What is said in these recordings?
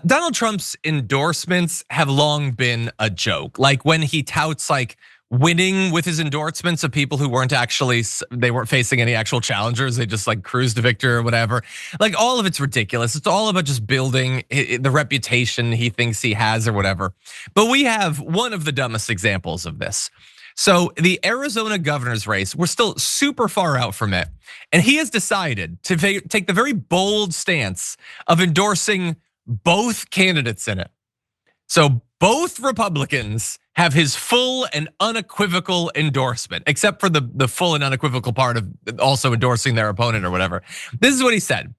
Donald Trump's endorsements have long been a joke. Like when he touts like winning with his endorsements of people who weren't actually, they weren't facing any actual challengers. They just like cruised to victory or whatever. Like all of it's ridiculous. It's all about just building the reputation he thinks he has or whatever. But we have one of the dumbest examples of this. So the Arizona governor's race, we're still super far out from it. And he has decided to take the very bold stance of endorsing both candidates in it. So both Republicans have his full and unequivocal endorsement, except for the full and unequivocal part of also endorsing their opponent or whatever. This is what he said.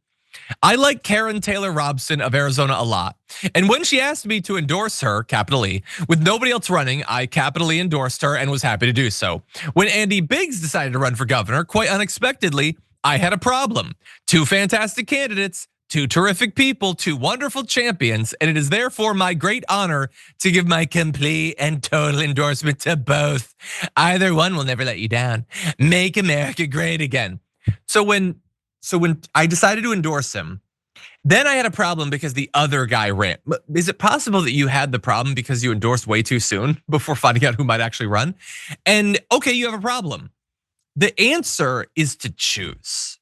I like Karrin Taylor Robson of Arizona a lot. And when she asked me to endorse her, capital E, with nobody else running, I capitally endorsed her and was happy to do so. When Andy Biggs decided to run for governor, quite unexpectedly, I had a problem. Two fantastic candidates, two terrific people, two wonderful champions, and it is therefore my great honor to give my complete and total endorsement to both. Either one will never let you down. Make America great again. So when I decided to endorse him, then I had a problem because the other guy ran. Is it possible that you had the problem because you endorsed way too soon before finding out who might actually run? And okay, you have a problem. The answer is to choose.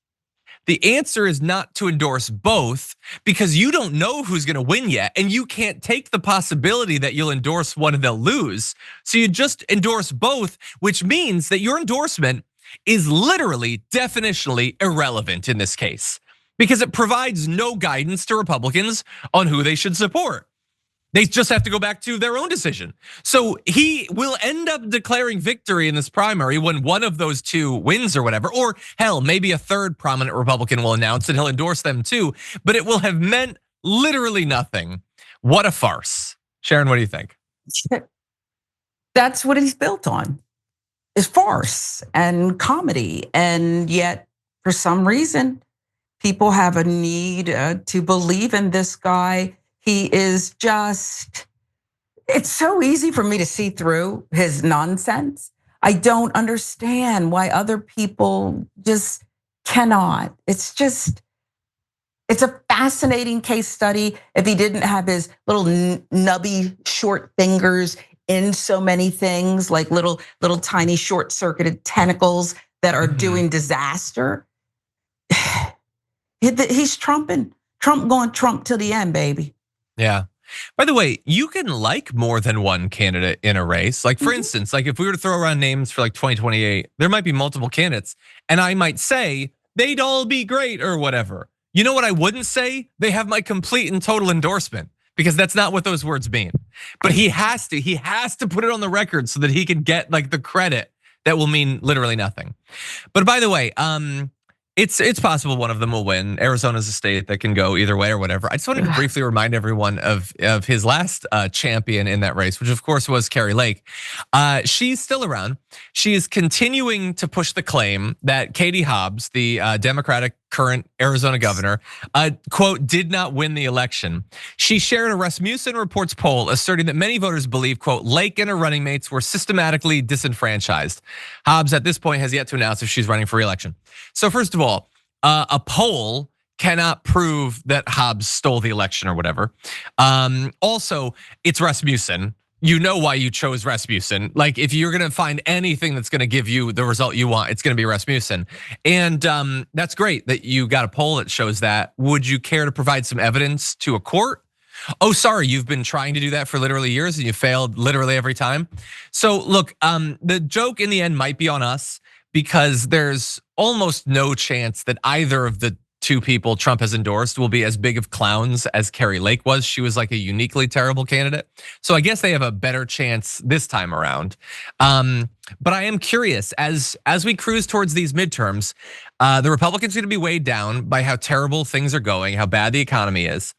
The answer is not to endorse both because you don't know who's gonna win yet, and you can't take the possibility that you'll endorse one and they'll lose. So you just endorse both, which means that your endorsement is literally definitionally irrelevant in this case because it provides no guidance to Republicans on who they should support. They just have to go back to their own decision. So he will end up declaring victory in this primary when one of those two wins or whatever, or hell, maybe a third prominent Republican will announce and he'll endorse them too, but it will have meant literally nothing. What a farce. Sharon, what do you think? That's what he's built on, is farce and comedy. And yet, for some reason, people have a need to believe in this guy. He is just, it's so easy for me to see through his nonsense. I don't understand why other people just cannot. It's a fascinating case study. If he didn't have his little nubby short fingers in so many things, like little tiny short circuited tentacles that are doing disaster. He's Trump going Trump till the end, baby. Yeah. By the way, you can like more than one candidate in a race. Like for instance, like if we were to throw around names for like 2028, there might be multiple candidates. And I might say they'd all be great or whatever. You know what I wouldn't say? They have my complete and total endorsement, because that's not what those words mean. But he has to put it on the record so that he can get like the credit that will mean literally nothing. But by the way, it's possible one of them will win. Arizona's a state that can go either way or whatever. I just wanted to briefly remind everyone of his last champion in that race, which of course was Carrie Lake. She's still around. She is continuing to push the claim that Katie Hobbs, the Democratic current Arizona governor, quote, did not win the election. She shared a Rasmussen Reports poll asserting that many voters believe, quote, Lake and her running mates were systematically disenfranchised. Hobbs at this point has yet to announce if she's running for re-election. So first of all, a poll cannot prove that Hobbs stole the election or whatever. Also, it's Rasmussen. You know why you chose Rasmussen. Like if you're gonna find anything that's gonna give you the result you want, it's gonna be Rasmussen. And that's great that you got a poll that shows that. Would you care to provide some evidence to a court? Oh, sorry, you've been trying to do that for literally years and you failed literally every time. So look, the joke in the end might be on us because there's almost no chance that either of the two people Trump has endorsed will be as big of clowns as Carrie Lake was. She was like a uniquely terrible candidate. So I guess they have a better chance this time around. But I am curious, as we cruise towards these midterms, the Republicans are gonna be weighed down by how terrible things are going, how bad the economy is.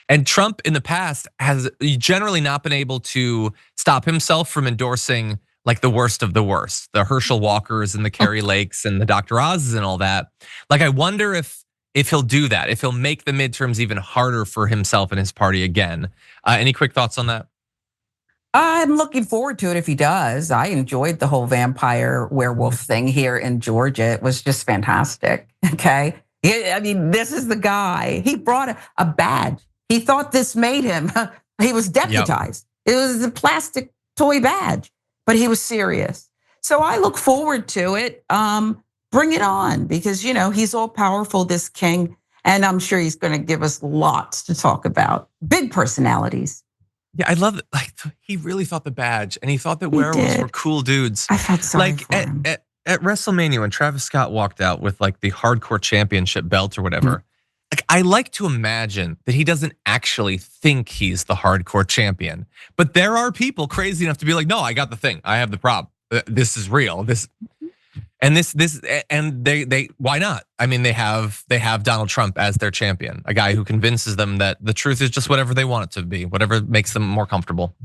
And Trump in the past has generally not been able to stop himself from endorsing like the worst of the worst, the Herschel Walkers and the Carrie Lakes and the Dr. Oz's and all that. Like I wonder if he'll do that, if he'll make the midterms even harder for himself and his party again. Any quick thoughts on that? I'm looking forward to it if he does. I enjoyed the whole vampire werewolf thing here in Georgia. It was just fantastic, okay? I mean, this is the guy. He brought a badge. He thought this made him. He was deputized. It was a plastic toy badge, but he was serious. So I look forward to it. Bring it on, because he's all powerful, this king, and I'm sure he's going to give us lots to talk about. Big personalities. Yeah, I love it. Like, he really thought the badge, and he thought that werewolves were cool dudes. I felt sorry for him. At WrestleMania, when Travis Scott walked out with like the hardcore championship belt or whatever, like, I like to imagine that he doesn't actually think he's the hardcore champion. But there are people crazy enough to be like, no, I got the thing. I have the prop. This is real. This why not? I mean, they have Donald Trump as their champion, a guy who convinces them that the truth is just whatever they want it to be, whatever makes them more comfortable.